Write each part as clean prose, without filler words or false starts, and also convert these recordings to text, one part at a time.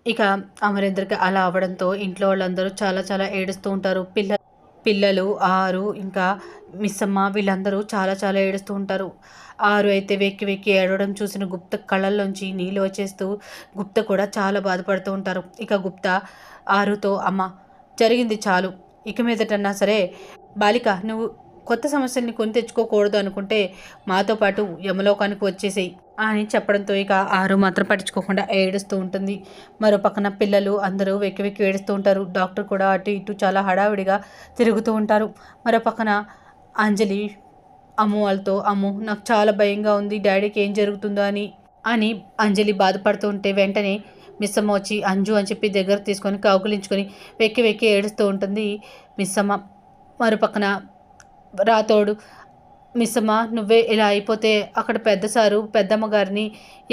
ఇక అమరేంద్రకి అలా అవ్వడంతో ఇంట్లో వాళ్ళందరూ చాలా చాలా ఏడుస్తూ ఉంటారు. పిల్లలు ఆరు ఇంకా మిస్సమ్మ వీళ్ళందరూ చాలా చాలా ఏడుస్తూ ఉంటారు. ఆరు అయితే వెక్కి వెక్కి ఏడవడం చూసిన గుప్త కళ్ళల్లోంచి నీళ్ళు వచ్చేస్తూ గుప్త కూడా చాలా బాధపడుతూ ఉంటారు. ఇక గుప్త ఆరుతో అమ్మ జరిగింది చాలు, ఇక మీదటన్నా సరే బాలిక నువ్వు కొత్త సమస్యల్ని కొని తెచ్చుకోకూడదు అనుకుంటే మాతో పాటు యమలోకానికి వచ్చేసేయి అని చెప్పడంతో ఇక ఆరు మాత్రం పట్టించుకోకుండా ఏడుస్తూ ఉంటుంది. మరో పక్కన పిల్లలు అందరూ వెక్కి వెక్కి ఏడుస్తూ ఉంటారు. డాక్టర్ కూడా అటు ఇటు చాలా హడావిడిగా తిరుగుతూ ఉంటారు. మరో పక్కన అంజలి అమ్ము వాళ్ళతో అమ్ము నాకు చాలా భయంగా ఉంది, డాడీకి ఏం జరుగుతుందో అని అని అంజలి బాధపడుతూ ఉంటే వెంటనే మిస్సమ్మ వచ్చి అంజు అని చెప్పి దగ్గర తీసుకొని కౌగులించుకొని వెక్కి వెక్కి ఏడుస్తూ ఉంటుంది మిస్సమ్మ. మరో పక్కన రాతోడు మిస్సమ్మ నువ్వే ఇలా అయిపోతే అక్కడ పెద్ద సారు పెద్దమ్మ గారిని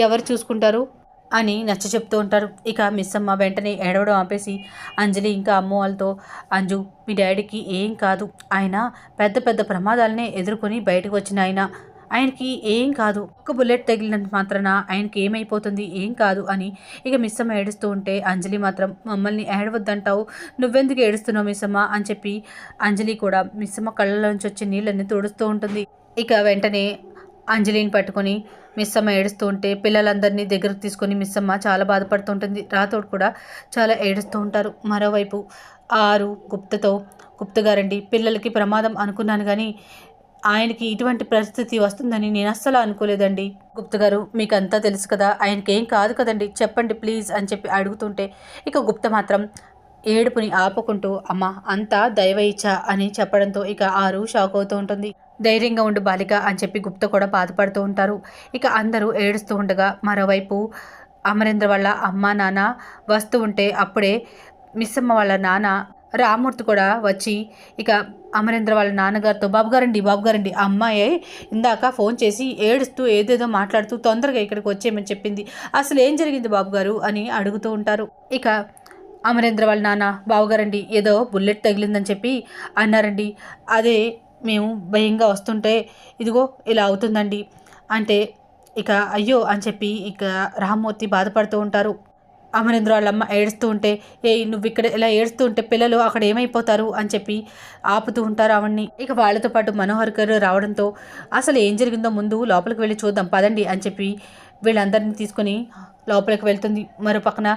ఎవరు చూసుకుంటారు అని నచ్చ చెప్తూ ఉంటారు. ఇక మిస్సమ్మ వెంటనే ఏడవడం ఆపేసి అంజలి ఇంకా అమ్మ వాళ్ళతో అంజు మీ డాడీకి ఏం కాదు, ఆయన పెద్ద పెద్ద ప్రమాదాలనే ఎదుర్కొని బయటకు వచ్చిన ఆయనకి ఏం కాదు, ఒక్క బుల్లెట్ తగిలినంత మాత్రాన ఆయనకి ఏమైపోతుంది, ఏం కాదు అని ఇక మిస్సమ్మ ఏడుస్తూ ఉంటే అంజలి మాత్రం మమ్మల్ని ఏడవద్దంటావు, నువ్వెందుకు ఏడుస్తున్నావు మిస్సమ్మ అని చెప్పి అంజలి కూడా మిస్సమ్మ కళ్ళలోంచి వచ్చే నీళ్ళని తుడుస్తూ ఉంటుంది. ఇక వెంటనే అంజలిని పట్టుకొని మిస్సమ్మ ఏడుస్తూ ఉంటే పిల్లలందరినీ దగ్గరకు తీసుకొని మిస్సమ్మ చాలా బాధపడుతూ ఉంటుంది. రాతోడు కూడా చాలా ఏడుస్తూ ఉంటారు. మరోవైపు ఆరు గుప్త గారండి పిల్లలకి ప్రమాదం అనుకున్నాను కానీ ఆయనకి ఇటువంటి పరిస్థితి వస్తుందని నేను అస్సలు అనుకోలేదండి. గుప్త గారు మీకంతా తెలుసు కదా, ఆయనకి ఏం కాదు కదండి, చెప్పండి ప్లీజ్ అని చెప్పి అడుగుతుంటే ఇక గుప్త మాత్రం ఏడుపుని ఆపుకుంటూ అమ్మ అంతా దైవ ఇచ్చ అని చెప్పడంతో ఇక ఆరు షాక్ అవుతూ ఉంటుంది. ధైర్యంగా ఉండు బాలిక అని చెప్పి గుప్త కూడా బాధపడుతూ ఉంటారు. ఇక అందరూ ఏడుస్తూ ఉండగా మరోవైపు అమరేంద్ర వాళ్ళ అమ్మ నాన్న వస్తూ ఉంటే అప్పుడే మిస్సమ్మ వాళ్ళ నాన్న రామూర్తి కూడా వచ్చి ఇక అమరేంద్ర వాళ్ళ నాన్నగారితో బాబుగారండి ఆ అమ్మాయి ఇందాక ఫోన్ చేసి ఏడుస్తూ ఏదేదో మాట్లాడుతూ తొందరగా ఇక్కడికి వచ్చేయమని చెప్పింది, అసలు ఏం జరిగింది బాబుగారు అని అడుగుతూ ఉంటారు. ఇక అమరేంద్ర వాళ్ళ నాన్న బావగారండి ఏదో బుల్లెట్ తగిలిందని చెప్పి అన్నారండి, అదే మేము భయంగా వస్తుంటే ఇదిగో ఇలా అవుతుందండి అంటే ఇక అయ్యో అని చెప్పి ఇక రామ్మూర్తి బాధపడుతూ ఉంటారు. అమరేంద్ర వాళ్ళమ్మ ఏడుస్తూ ఉంటే నువ్వు ఇక్కడ ఇలా ఏడుస్తూ ఉంటే పిల్లలు అక్కడ ఏమైపోతారు అని చెప్పి ఆపుతూ ఉంటారు ఆవిడ్ని. ఇక వాళ్ళతో పాటు మనోహర్ గారు రావడంతో అసలు ఏం జరిగిందో ముందు లోపలికి వెళ్ళి చూద్దాం పదండి అని చెప్పి వీళ్ళందరినీ తీసుకొని లోపలికి వెళ్తుంది. మరో పక్కన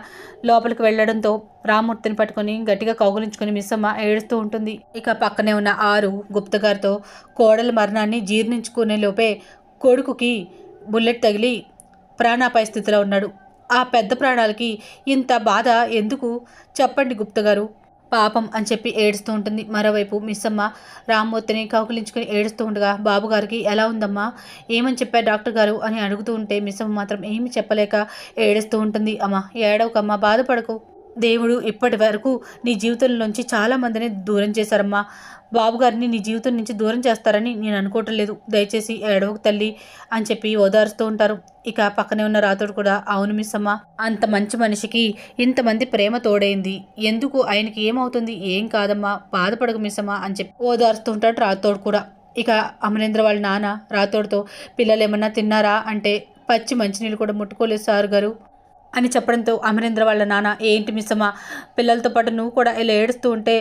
లోపలికి వెళ్ళడంతో రామ్మూర్తిని పట్టుకొని గట్టిగా కౌగులించుకొని మిస్సమ్మ ఏడుస్తూ ఉంటుంది. ఇక పక్కనే ఉన్న ఆరు గుప్త గారితో కోడల మరణాన్ని జీర్ణించుకునే లోపే కొడుకుకి బుల్లెట్ తగిలి ప్రాణాపాయ స్థితిలో ఉన్నాడు, ఆ పెద్ద ప్రాణాలకి ఇంత బాధ ఎందుకు చెప్పండి గుప్తగారు పాపం అని చెప్పి ఏడుస్తూ ఉంటుంది. మరోవైపు మిస్సమ్మ రామ్మూర్తిని కౌకులించుకొని ఏడుస్తూ ఉండగా బాబుగారికి ఎలా ఉందమ్మా, ఏమని చెప్పారు డాక్టర్ గారు అని అడుగుతూ ఉంటే మిస్సమ్మ మాత్రం ఏమి చెప్పలేక ఏడుస్తూ ఉంటుంది. అమ్మ ఏడవకమ్మా, బాధపడకు, దేవుడు ఇప్పటి వరకు నీ జీవితంలోంచి చాలామందిని దూరం చేశారమ్మా, బాబుగారిని నీ జీవితం నుంచి దూరం చేస్తారని నేను అనుకోవటం లేదు, దయచేసి ఏడవకు తల్లి అని చెప్పి ఓదారుస్తూ ఉంటారు. ఇక పక్కనే ఉన్న రాతోడు కూడా అవును మిస్సమ్మ, అంత మంచి మనిషికి ఇంతమంది ప్రేమ తోడైంది, ఎందుకు ఆయనకి ఏమవుతుంది, ఏం కాదమ్మా బాధపడకు మిస్సమ్మ అని చెప్పి ఓదారుస్తూ ఉంటాడు రాతోడు కూడా. ఇక అమరేంద్ర వాళ్ళ నాన్న రాతోడుతో పిల్లలు ఏమన్నా తిన్నారా అంటే పచ్చి మంచినీళ్ళు కూడా ముట్టుకోలేదు సార్ గారు అని చెప్పడంతో అమరేంద్ర వాళ్ళ నాన్న ఏంటి మిస్సమ్మ పిల్లలతో పాటు నువ్వు కూడా ఇలా ఏడుస్తూ ఉంటే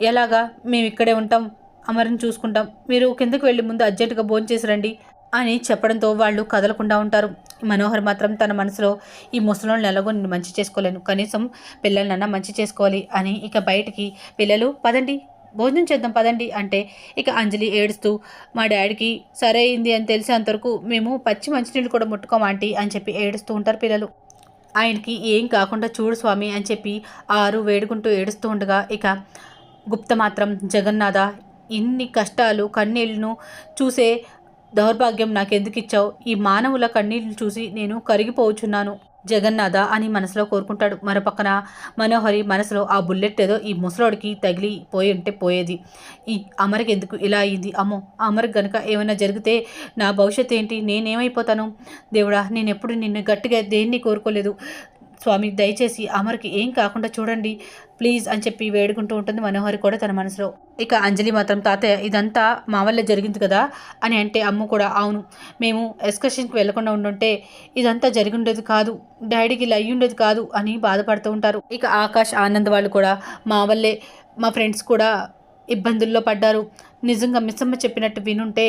ఎలాగా, మేము ఇక్కడే ఉంటాం, అమర్ని చూసుకుంటాం, మీరు కిందకు వెళ్ళి ముందు అర్జెంటుగా భోంచేసి రండి అని చెప్పడంతో వాళ్ళు కదలకుండా ఉంటారు. మనోహర్ మాత్రం తన మనసులో ఈ ముసలోళ్ళని ఎలాగో నేను మంచి చేసుకోలేను, కనీసం పిల్లలనన్నా మంచి చేసుకోవాలి అని ఇక బయటికి పిల్లలు పదండి భోజనం చేద్దాం పదండి అంటే ఇక అంజలి ఏడుస్తూ మా డాడీకి సరే అయింది అని తెలిసేంతవరకు మేము పచ్చి మంచినీళ్ళు కూడా ముట్టుకోం ఆంటీ అని చెప్పి ఏడుస్తూ ఉంటారు పిల్లలు. ఆయనకి ఏం కాకుండా చూడు స్వామి అని చెప్పి ఆరు వేడుకుంటూ ఏడుస్తూ ఉండగా ఇక గుప్త మాత్రం జగన్నాథ ఇన్ని కష్టాలు కన్నీళ్లను చూసే దౌర్భాగ్యం నాకెందుకు ఇచ్చావు, ఈ మానవుల కన్నీళ్లు చూసి నేను కరిగిపోవచ్చున్నాను జగన్నాథ అని మనసులో కోరుకుంటాడు. మరోపక్కన మనోహరి మనసులో ఆ బుల్లెట్ ఏదో ఈ ముసలోడికి తగిలి పోయి ఉంటే పోయేది, ఈ అమర్కి ఎందుకు ఇలా అయ్యింది, అమ్మో అమర్కి గనుక ఏమైనా జరిగితే నా భవిష్యత్తు ఏంటి, నేనేమైపోతాను, దేవుడా నేను ఎప్పుడు నిన్ను గట్టిగా దేన్ని కోరుకోలేదు, స్వామి దయచేసి అమర్కి ఏం కాకుండా చూడండి ప్లీజ్ అని చెప్పి వేడుకుంటూ ఉంటుంది మనోహరి కూడా తన మనసులో. ఇక అంజలి మాత్రం తాతయ్య ఇదంతా మా వల్లే జరిగింది కదా అని అంటే అమ్ము కూడా అవును మేము ఎక్స్కర్షన్కి వెళ్లకుండా ఉండుంటే ఇదంతా జరిగి ఉండేది కాదు, డాడీకి ఇలా అయ్యి ఉండేది కాదు అని బాధపడుతూ ఉంటారు. ఇక ఆకాష్ ఆనంద్ వాళ్ళు కూడా మా వల్లే మా ఫ్రెండ్స్ కూడా ఇబ్బందుల్లో పడ్డారు, నిజంగా మిస్సమ్మ చెప్పినట్టు వినుంటే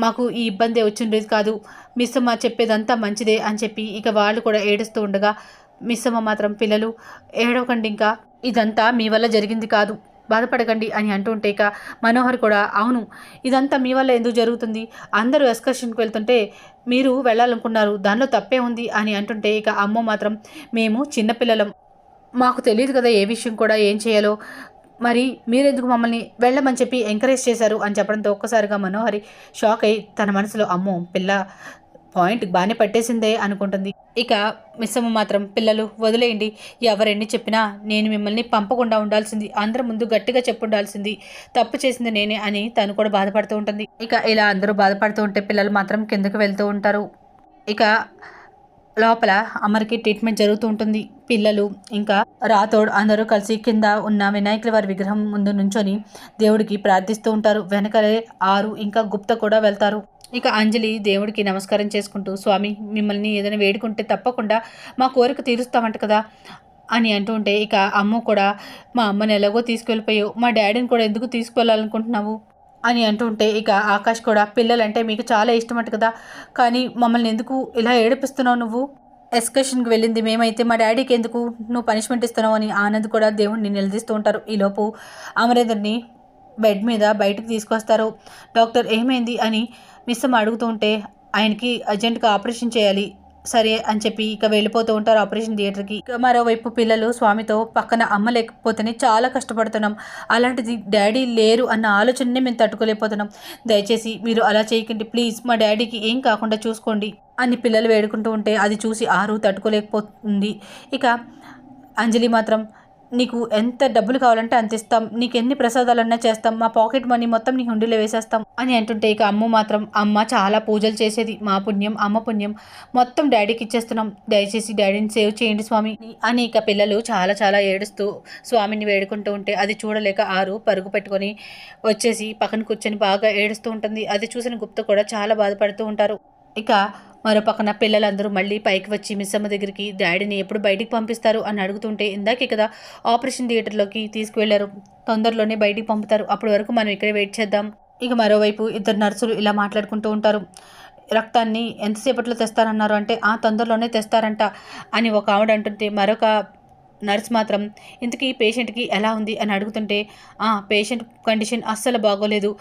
మాకు ఈ ఇబ్బంది వచ్చిండేది కాదు, మిస్సమ్మ చెప్పేదంతా మంచిదే అని చెప్పి ఇక వాళ్ళు కూడా ఏడుస్తూ ఉండగా మిస్సమ్మ మాత్రం పిల్లలు ఏడవకండి, ఇంకా ఇదంతా మీ వల్ల జరిగింది కాదు, బాధపడకండి అని అంటుంటే ఇక మనోహర్ కూడా అవును ఇదంతా మీ వల్ల ఎందుకు జరుగుతుంది, అందరూ ఎక్స్కర్షన్కి వెళ్తుంటే మీరు వెళ్ళాలనుకున్నారు దానిలో తప్పే ఉంది అని అంటుంటే ఇక అమ్మ మాత్రం మేము చిన్నపిల్లలం, మాకు తెలియదు కదా ఏ విషయం కూడా ఏం చేయాలో, మరి మీరెందుకు మమ్మల్ని వెళ్ళమని చెప్పి ఎంకరేజ్ చేశారు అని చెప్పడంతో ఒక్కసారిగా మనోహరి షాక్ అయ్యి తన మనసులో అమ్మో పిల్ల పాయింట్ బాగానే పట్టేసిందే అనుకుంటుంది. ఇక మిస్సమ్మ మాత్రం పిల్లలు వదిలేయండి, ఎవరెన్ని చెప్పినా నేను మిమ్మల్ని పంపకుండా ఉండాల్సింది, అందరి ముందు గట్టిగా చెప్పుండాల్సింది, తప్పు చేసింది నేనే అని తను కూడా బాధపడుతూ ఉంటుంది. ఇక ఇలా అందరూ బాధపడుతూ ఉంటే పిల్లలు మాత్రం కిందకు వెళ్తూ ఉంటారు. ఇక లోపల అమర్కి ట్రీట్మెంట్ జరుగుతూ ఉంటుంది. పిల్లలు ఇంకా రాథోడ్ అందరూ కలిసి కింద ఉన్న వినాయకుల వారి విగ్రహం ముందు నుంచొని దేవుడికి ప్రార్థిస్తూ ఉంటారు. వెనకలే ఆరు ఇంకా గుప్త కూడా వెళ్తారు. ఇక అంజలి దేవుడికి నమస్కారం చేసుకుంటూ స్వామి మిమ్మల్ని ఏదైనా వేడుకుంటే తప్పకుండా మా కోరిక తీరుస్తామంట కదా అని అంటూ ఉంటే ఇక అమ్మ కూడా మా అమ్మని ఎలాగో తీసుకెళ్ళిపోయావు, మా డాడీని కూడా ఎందుకు తీసుకువెళ్ళాలనుకుంటున్నావు అని అంటుంటే ఇక ఆకాష్ కూడా పిల్లలంటే మీకు చాలా ఇష్టమట కదా, కానీ మమ్మల్ని ఎందుకు ఇలా ఏడిపిస్తున్నావు, నువ్వు ఎక్స్కర్షన్కి వెళ్ళింది మేమైతే మా డాడీకి ఎందుకు నువ్వు పనిష్మెంట్ ఇస్తున్నావు అని ఆనంద్ కూడా దేవుడిని నిలదీస్తూ ఉంటారు. ఈలోపు అమరేందర్ని బెడ్ మీద బయటకు తీసుకొస్తారు. డాక్టర్ ఏమైంది అని మిస్సమ్మ అడుగుతూ ఉంటే ఆయనకి అర్జెంటుగా ఆపరేషన్ చేయాలి సరే అని చెప్పి ఇక వెళ్ళిపోతూ ఉంటారు ఆపరేషన్ థియేటర్కి. ఇక మరోవైపు పిల్లలు స్వామితో పక్కన అమ్మ లేకపోతేనే చాలా కష్టపడుతున్నాం, అలాంటిది డాడీ లేరు అన్న ఆలోచననే మేము తట్టుకోలేకపోతున్నాం, దయచేసి మీరు అలా చేయకండి ప్లీజ్, మా డాడీకి ఏం కాకుండా చూసుకోండి అని పిల్లలు వేడుకుంటూ ఉంటే అది చూసి ఆరు తట్టుకోలేకపోతుంది. ఇక అంజలి మాత్రం నీకు ఎంత డబ్బులు కావాలంటే అంత ఇస్తాం, నీకు ఎన్ని ప్రసాదాలన్నా చేస్తాం, మా పాకెట్ మనీ మొత్తం నీ హుండీలో వేసేస్తాం అని అంటుంటే ఇక అమ్మ మాత్రం అమ్మ చాలా పూజలు చేసేది, మా పుణ్యం అమ్మ పుణ్యం మొత్తం డాడీకి ఇచ్చేస్తున్నాం, దయచేసి డాడీని సేవ్ చేయండి స్వామి అని ఇక పిల్లలు చాలా చాలా ఏడుస్తూ స్వామిని వేడుకుంటూ ఉంటే అది చూడలేక ఆరు పరుగు పెట్టుకొని వచ్చేసి పక్కన కూర్చొని బాగా ఏడుస్తూ ఉంటుంది. అది చూసిన గుప్త కూడా చాలా బాధపడుతూ ఉంటారు. ఇక మరో పక్కన పిల్లలందరూ మళ్ళీ పైకి వచ్చి మిస్సమ్మ దగ్గరికి డాడీని ఎప్పుడు బయటికి పంపిస్తారు అని అడుగుతుంటే ఇందాకే కదా ఆపరేషన్ థియేటర్లోకి తీసుకువెళ్లారు, తొందరలోనే బయటికి పంపుతారు, అప్పటి వరకు మనం ఇక్కడే వెయిట్ చేద్దాం. ఇక మరోవైపు ఇద్దరు నర్సులు ఇలా మాట్లాడుకుంటూ ఉంటారు. రక్తాన్ని ఎంతసేపట్లో తెస్తారన్నారు అంటే తొందరలోనే తెస్తారంట అని ఒక ఆవిడ అంటుంటే మరొక నర్స్ మాత్రం ఇంతకీ పేషెంట్కి ఎలా ఉంది అని అడుగుతుంటే పేషెంట్ కండిషన్ అస్సలు బాగోలేదు,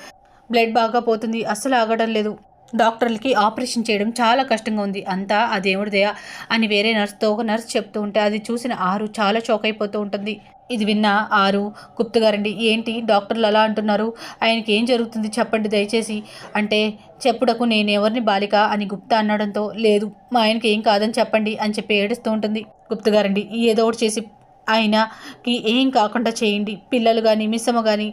బ్లడ్ బాగా పోతుంది, అస్సలు ఆగడం లేదు, డాక్టర్లకి ఆపరేషన్ చేయడం చాలా కష్టంగా ఉంది, అంతా ఆ దేవుడిదయా అని వేరే నర్స్తో ఒక నర్స్ చెప్తూ ఉంటే అది చూసిన ఆరు చాలా షాక్ అయిపోతూ ఉంటుంది. ఇది విన్న ఆరు గుప్త గారండి ఏంటి డాక్టర్లు అలా అంటున్నారు, ఆయనకి ఏం జరుగుతుంది చెప్పండి దయచేసి అంటే చెప్పుడకు నేను ఎవరిని బాలిక అని గుప్త అనడంతో లేదు మా ఆయనకి ఏం కాదని చెప్పండి అని చెప్పి ఏడుస్తూ ఉంటుంది. గుప్త గారండి ఏదో ఒకటి చేసి ఆయనకి ఏం కాకుండా చేయండి, పిల్లలు కానీ మిస్సమ్మ కానీ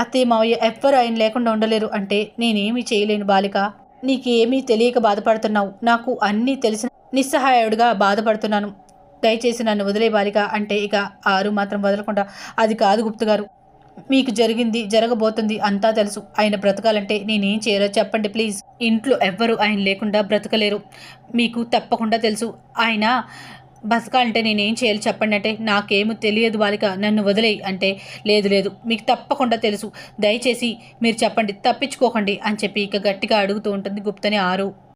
అత్తయ్య మావయ్య ఎవ్వరు ఆయన లేకుండా ఉండలేరు అంటే నేనేమీ చేయలేను బాలిక, నీకేమీ తెలియక బాధపడుతున్నావు, నాకు అన్నీ తెలిసిన నిస్సహాయుడిగా బాధపడుతున్నాను, దయచేసి నన్ను వదిలే బాలిక అంటే ఇక ఆరు మాత్రం వదలకుండా అది కాదు గుప్త గారు, మీకు జరిగింది జరగబోతుంది అంతా తెలుసు, ఆయన బ్రతకాలంటే నేనేం చేయాలో చెప్పండి ప్లీజ్, ఇంట్లో ఎవ్వరు ఆయన లేకుండా బ్రతకలేరు, మీకు తప్పకుండా తెలుసు, ఆయన బతకాలంటే నేనేం చేయాలి చెప్పండి అంటే నాకేమో తెలియదు బాలిక నన్ను వదిలేయి అంటే లేదు లేదు మీకు తప్పకుండా తెలుసు, దయచేసి మీరు చెప్పండి తప్పించుకోకండి అని చెప్పి ఇక గట్టిగా అడుగుతూ ఉంటుంది గుప్తని ఆరు.